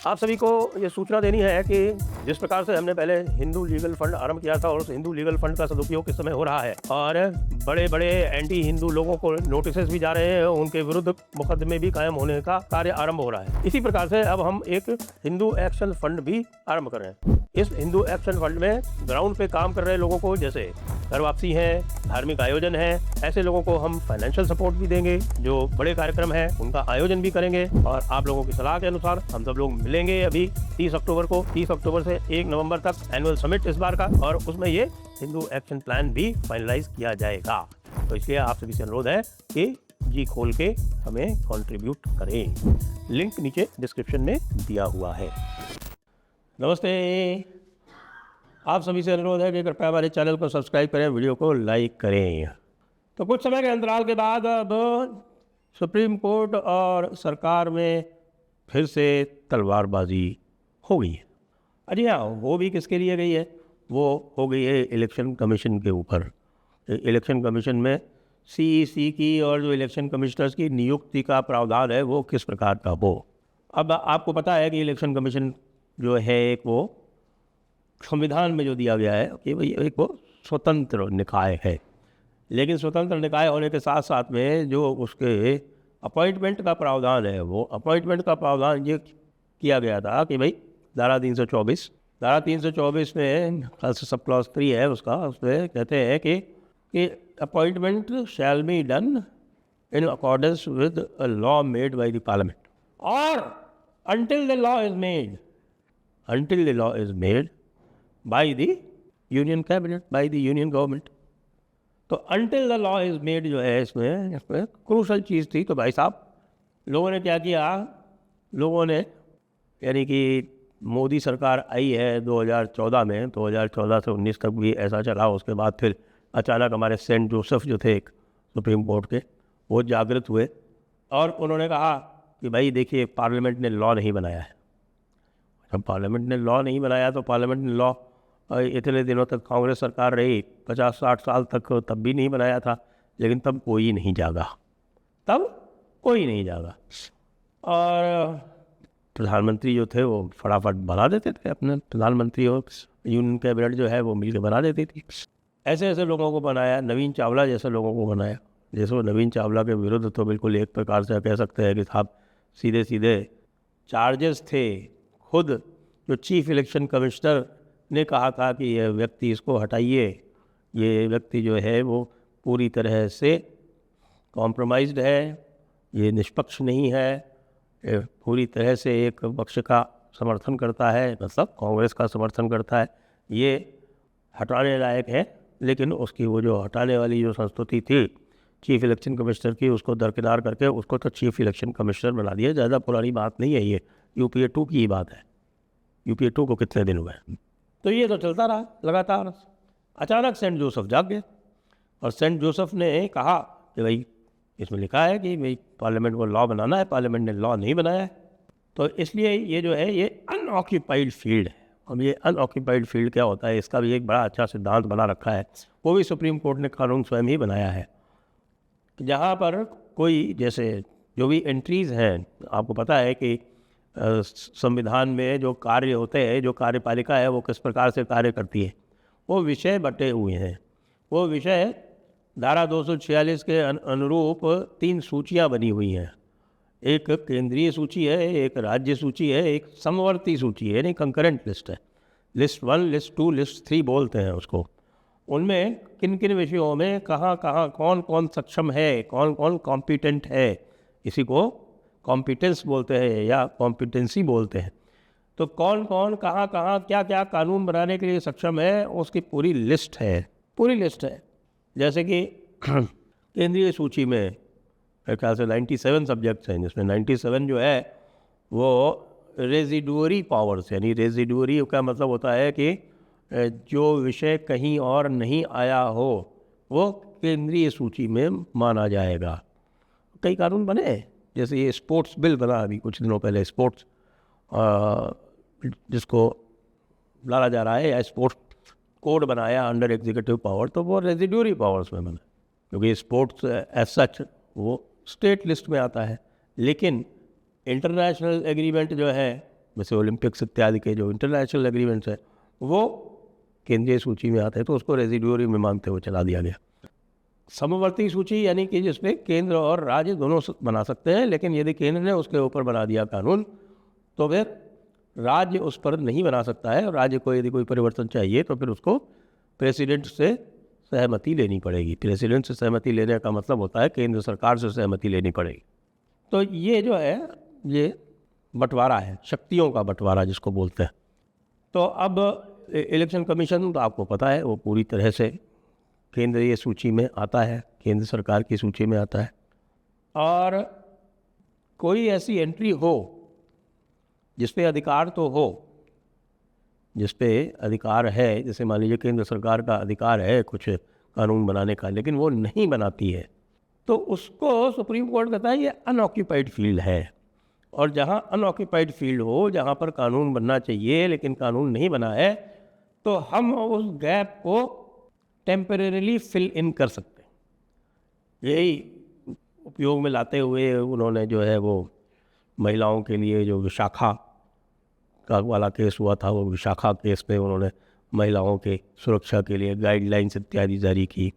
आप सभी को ये सूचना देनी है कि जिस प्रकार से हमने पहले हिंदू लीगल फंड आरंभ किया था और उस हिंदू लीगल फंड का सदुपयोग इस समय हो रहा है और बड़े बड़े एंटी हिंदू लोगों को नोटिसेस भी जा रहे हैं, उनके विरुद्ध मुकदमे भी कायम होने का कार्य आरंभ हो रहा है। इसी प्रकार से अब हम एक हिंदू एक्शन फंड भी आरंभ कर रहे हैं। इस हिंदू एक्शन फंड में ग्राउंड पे काम कर रहे लोगों को, जैसे घर वापसी है, धार्मिक आयोजन है, ऐसे लोगों को हम फाइनेंशियल सपोर्ट भी देंगे। जो बड़े कार्यक्रम है उनका आयोजन भी करेंगे और आप लोगों की सलाह के अनुसार हम सब लोग मिलेंगे अभी 30 अक्टूबर को। 30 अक्टूबर से 1 नवंबर तक एनुअल समिट इस बार का, और उसमें ये हिंदू एक्शन प्लान भी फाइनलाइज किया जाएगा। तो इसलिए आप सभी से अनुरोध है कि जी खोल के हमें कंट्रीब्यूट करें। लिंक नीचे डिस्क्रिप्शन में दिया हुआ है। नमस्ते, आप सभी से अनुरोध है कि कृपया हमारे चैनल को सब्सक्राइब करें, वीडियो को लाइक करें। तो कुछ समय के अंतराल के बाद अब सुप्रीम कोर्ट और सरकार में फिर से तलवारबाजी हो गई है। अजी हाँ, वो भी किसके लिए गई है? वो हो गई है इलेक्शन कमीशन के ऊपर। इलेक्शन कमीशन में सीईसी की और जो इलेक्शन कमिश्नर्स की नियुक्ति का प्रावधान है वो किस प्रकार का हो। अब आपको पता है कि इलेक्शन कमीशन जो है एक वो संविधान में जो दिया गया है कि भाई एक वो स्वतंत्र निकाय है, लेकिन स्वतंत्र निकाय होने के साथ साथ में जो उसके अपॉइंटमेंट का प्रावधान है, वो अपॉइंटमेंट का प्रावधान ये किया गया था कि भाई धारा 324 में खास सब क्लॉज 3 है उसका, उसमें कहते हैं कि appointment shall be done in accordance with a law made by the parliament और until the law is made by the union cabinet, by the union government। तो until the law is made जो है इसमें crucial चीज़ थी। तो भाई साहब लोगों ने क्या किया, लोगों ने यानी कि मोदी सरकार आई है 2014 में, 2014 से 19 तक भी ऐसा चला। उसके बाद फिर अचानक हमारे सेंट जोसेफ जो थे एक सुप्रीम कोर्ट के, वो जागृत हुए और उन्होंने कहा कि भाई देखिए पार्लियामेंट ने लॉ नहीं बनाया है। जब पार्लियामेंट ने लॉ नहीं बनाया तो पार्लियामेंट ने लॉ इतने दिनों तक कांग्रेस सरकार रही, 50-60 साल तक, तब भी नहीं बनाया था, लेकिन तब कोई नहीं जागा। और प्रधानमंत्री जो थे वो फटाफट बना देते थे, अपने प्रधानमंत्री और यूनियन कैबिनेट जो है वो मिलकर बना देती थी। ऐसे ऐसे लोगों को बनाया, नवीन चावला जैसे लोगों को बनाया। जैसे वो नवीन चावला के विरुद्ध तो बिल्कुल एक प्रकार से कह सकते हैं कि साहब सीधे सीधे चार्जेस थे। खुद जो चीफ इलेक्शन कमिश्नर ने कहा था कि ये व्यक्ति इसको हटाइए, ये व्यक्ति जो है वो पूरी तरह से कॉम्प्रोमाइज्ड है, ये निष्पक्ष नहीं है, ये पूरी तरह से एक पक्ष का समर्थन करता है, मतलब कांग्रेस का समर्थन करता है, ये हटाने लायक है। लेकिन उसकी वो जो हटाने वाली जो संस्तुति थी चीफ इलेक्शन कमिश्नर की, उसको दरकिनार करके उसको तो चीफ इलेक्शन कमिश्नर बना दिया। ज़्यादा पुरानी बात नहीं है, ये UPA 2 की ही बात है। UPA 2 को कितने दिन हुए? तो ये तो चलता रहा लगातार। अचानक सेंट जोसेफ जाग गए और सेंट जोसेफ ने कहा कि भाई इसमें लिखा है कि भाई पार्लियामेंट को लॉ बनाना है, पार्लियामेंट ने लॉ नहीं बनाया है, तो इसलिए ये जो है ये अनऑक्यूपाइड फील्ड है। अब ये अनऑक्यूपाइड फील्ड क्या होता है, इसका भी एक बड़ा अच्छा सिद्धांत बना रखा है, वो भी सुप्रीम कोर्ट ने कानून स्वयं ही बनाया है। जहाँ पर कोई जैसे जो भी एंट्रीज़ हैं, आपको पता है कि संविधान में जो कार्य होते हैं, जो कार्यपालिका है वो किस प्रकार से कार्य करती है, वो विषय बटे हुए हैं। वो विषय धारा 246 के अनुरूप 3 सूचियाँ बनी हुई हैं। एक केंद्रीय सूची है, एक राज्य सूची है, एक समवर्ती सूची है, यानी कंकरेंट लिस्ट है। लिस्ट 1, लिस्ट 2, लिस्ट 3 बोलते हैं उसको। उनमें किन किन विषयों में कहाँ कौन कौन सक्षम है, कौन कौन कॉम्पिटेंट है, इसी को कॉम्पिटेंस बोलते हैं या कॉम्पिटेंसी बोलते हैं। तो कौन कौन कहाँ क्या क्या कानून बनाने के लिए सक्षम है, उसकी पूरी लिस्ट है। जैसे कि केंद्रीय सूची में मेरे ख्याल से 97 सब्जेक्ट्स हैं, जिसमें 97 जो है वो रेजिडुअरी पावर्स, यानी रेजिडुअरी का मतलब होता है कि जो विषय कहीं और नहीं आया हो वो केंद्रीय सूची में माना जाएगा। कई कानून बने, जैसे ये स्पोर्ट्स बिल बना अभी कुछ दिनों पहले, स्पोर्ट्स जिसको लाया जा रहा है, या स्पोर्ट्स कोड बनाया अंडर एग्जीक्यूटिव पावर, तो वो रेजिडुअरी पावर्स में बना, क्योंकि स्पोर्ट्स एज सच वो स्टेट लिस्ट में आता है। लेकिन इंटरनेशनल एग्रीमेंट जो है जैसे ओलंपिक्स इत्यादि के जो इंटरनेशनल एग्रीमेंट्स हैं वो केंद्रीय सूची में आते हैं, तो उसको रेजिडुअरी में मानते हुए चला दिया गया। समवर्ती सूची यानी कि जिसमें केंद्र और राज्य दोनों बना सकते हैं, लेकिन यदि केंद्र ने उसके ऊपर बना दिया कानून तो फिर राज्य उस पर नहीं बना सकता है। और राज्य को यदि कोई परिवर्तन चाहिए तो फिर उसको प्रेसिडेंट से सहमति लेनी पड़ेगी। प्रेसिडेंट से सहमति लेने का मतलब होता है केंद्र सरकार से सहमति लेनी पड़ेगी। तो ये जो है ये बंटवारा है, शक्तियों का बंटवारा जिसको बोलते हैं। तो अब इलेक्शन कमीशन तो आपको पता है वो पूरी तरह से केंद्रीय सूची में आता है, केंद्र सरकार की सूची में आता है। और कोई ऐसी एंट्री हो जिस पे अधिकार तो हो, जिस पे अधिकार है, जैसे मान लीजिए केंद्र सरकार का अधिकार है कुछ कानून बनाने का, लेकिन वो नहीं बनाती है, तो उसको सुप्रीम कोर्ट कहता है ये अनऑक्यूपाइड फील्ड है। और जहाँ अनऑक्यूपाइड फील्ड हो, जहाँ पर कानून बनना चाहिए लेकिन कानून नहीं बना है, तो हम उस गैप को टेम्परेरीली फिल इन कर सकते हैं। यही उपयोग में लाते हुए उन्होंने जो है वो महिलाओं के लिए जो विशाखा का वाला केस हुआ था, वो विशाखा केस में उन्होंने महिलाओं के सुरक्षा के लिए गाइडलाइंस इत्यादि जारी की।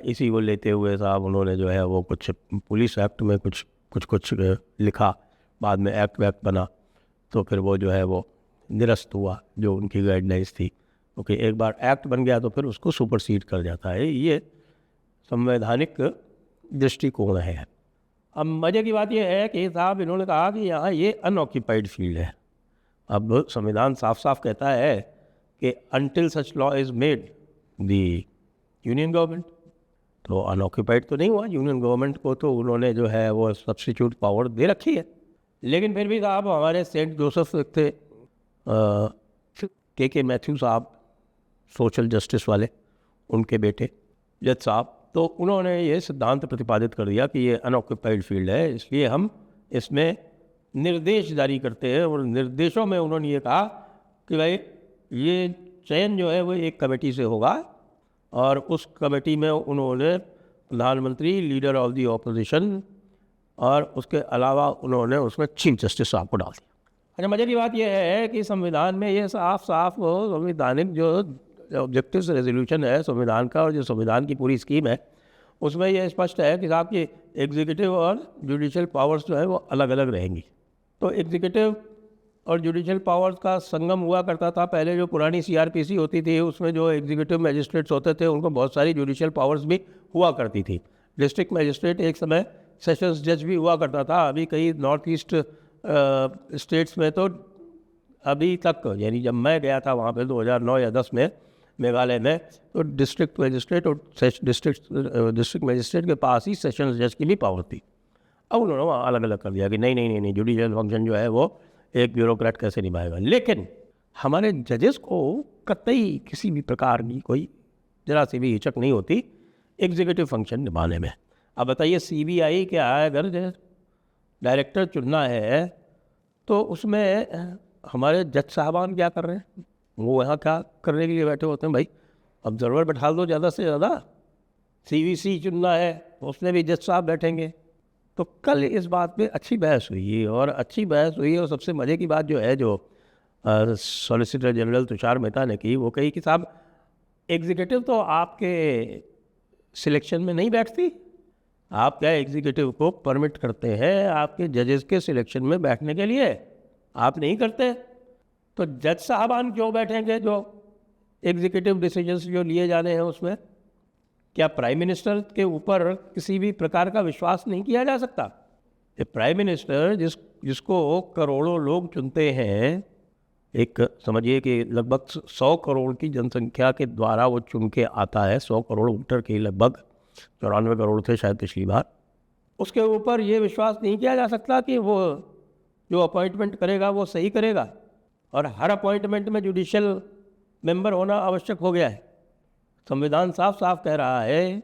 इसी को लेते हुए साहब उन्होंने जो है वो कुछ पुलिस एक्ट में कुछ लिखा, बाद में एक्ट वैक्ट बना, तो फिर वो जो है वो निरस्त हुआ जो उनकी गाइडलाइंस थी। ओके, एक बार एक्ट बन गया तो फिर उसको सुपरसीड कर जाता है। ये संवैधानिक दृष्टिकोण है। अब मज़े की बात यह है कि साहब इन्होंने कहा कि यहाँ ये अनऑक्यूपाइड फील्ड है। अब संविधान साफ साफ कहता है कि until such law is made the union government, तो अनऑक्यूपाइड तो नहीं हुआ। यूनियन गवर्नमेंट को तो उन्होंने जो है वो सब्स्टिट्यूट पावर दे रखी है। लेकिन फिर भी साहब हमारे सेंट जोसेफ थे के मैथ्यू साहब, सोशल जस्टिस वाले, उनके बेटे जज साहब, तो उन्होंने ये सिद्धांत प्रतिपादित कर दिया कि ये अनऑक्यूपाइड फील्ड है, इसलिए हम इसमें निर्देश जारी करते हैं। और निर्देशों में उन्होंने ये कहा कि भाई ये चयन जो है वो एक कमेटी से होगा, और उस कमेटी में उन्होंने प्रधानमंत्री, लीडर ऑफ द ऑपोजिशन, और उसके अलावा उन्होंने उसमें चीफ जस्टिस साहब को डाल दिया। अच्छा, मज़े की बात यह है कि संविधान में ये साफ साफ संविधानिक जो ऑब्जेक्टिव्स रेजोल्यूशन है संविधान का, और जो संविधान की पूरी स्कीम है, उसमें यह स्पष्ट है कि साहब की एग्जीक्यूटिव और जुडिशल पावर्स जो है वो अलग अलग रहेंगी। तो एग्जीक्यूटिव और जुडिशल पावर्स का संगम हुआ करता था। पहले जो पुरानी CRPC होती थी उसमें जो एग्जीक्यूटिव मजिस्ट्रेट्स होते थे उनको बहुत सारी जुडिशल पावर्स भी हुआ करती थी। डिस्ट्रिक्ट मजिस्ट्रेट एक समय सेशंस जज भी हुआ करता था। अभी कई नॉर्थ ईस्ट स्टेट्स में तो अभी तक, यानी जब मैं गया था वहाँ पे 2009 या 10 में मेघालय में, तो डिस्ट्रिक्ट मजिस्ट्रेट और डिस्ट्रिक्ट मजिस्ट्रेट के पास ही सेशंस जज की भी पावर थी। अब उन्होंने वहाँ अलग अलग कर दिया कि नहीं, जुडिशियल फंक्शन जो है वो एक ब्यूरोक्रेट कैसे निभाएगा। लेकिन हमारे जजेस को कतई किसी भी प्रकार की कोई जरा सी भी हिचक नहीं होती एग्जीक्यूटिव फंक्शन निभाने में। अब बताइए CBI क्या है, अगर डायरेक्टर चुनना है तो उसमें हमारे जज साहबान क्या कर रहे हैं? वो यहाँ क्या करने के लिए बैठे होते हैं? भाई ऑब्जर्वर बैठा दो ज़्यादा से ज़्यादा। CVC चुनना है उसमें भी जज साहब बैठेंगे। तो कल इस बात पे अच्छी बहस हुई, और सबसे मज़े की बात जो है, जो सॉलिसिटर जनरल तुषार मेहता ने की, वो कही कि साहब एग्जीक्यूटिव तो आपके सिलेक्शन में नहीं बैठती, आप क्या एग्जीक्यूटिव को परमिट करते हैं आपके जजेस के सिलेक्शन में बैठने के लिए? आप नहीं करते, तो जज साहबान क्यों बैठेंगे जो एग्जीक्यूटिव डिसीजंस जो लिए जाने हैं उसमें? क्या प्राइम मिनिस्टर के ऊपर किसी भी प्रकार का विश्वास नहीं किया जा सकता? ये प्राइम मिनिस्टर जिसको करोड़ों लोग चुनते हैं, एक समझिए कि लगभग 100 करोड़ की जनसंख्या के द्वारा वो चुन के आता है, 100 करोड़ वोटर के लगभग 94 करोड़ थे शायद पिछली बार। उसके ऊपर ये विश्वास नहीं किया जा सकता कि वो जो अपॉइंटमेंट करेगा वो सही करेगा। और हर अपॉइंटमेंट में जुडिशियल मेंबर होना आवश्यक हो गया है। संविधान साफ साफ कह रहा है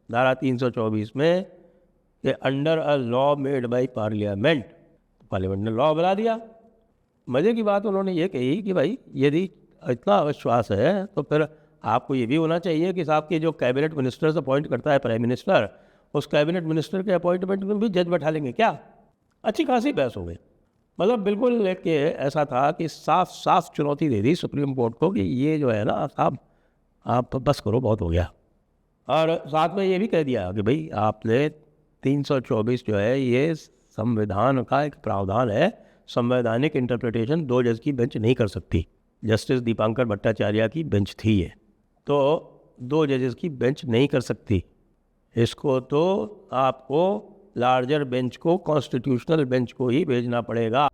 धारा 324 में कि under a law made by parliament, parliament ने लॉ बना दिया। मज़े की बात उन्होंने ये कही कि भाई यदि इतना अविश्वास है तो फिर आपको ये भी होना चाहिए कि साहब के जो कैबिनेट मिनिस्टर्स अपॉइंट करता है प्राइम मिनिस्टर, उस कैबिनेट मिनिस्टर के अपॉइंटमेंट में भी जज बैठा लेंगे क्या? अच्छी खासी बहस हो गई। मतलब बिल्कुल एक ये ऐसा था कि साफ साफ चुनौती दे दी सुप्रीम कोर्ट को कि ये जो है ना साहब आप बस करो, बहुत हो गया। और साथ में ये भी कह दिया कि भाई आपने 324 जो है ये संविधान का एक प्रावधान है, संवैधानिक इंटरप्रिटेशन 2 जज की बेंच नहीं कर सकती। जस्टिस दीपांकर भट्टाचार्य की बेंच थी ये, तो 2 जजेस की बेंच नहीं कर सकती इसको, तो आपको लार्जर बेंच को, कॉन्स्टिट्यूशनल बेंच को ही भेजना पड़ेगा।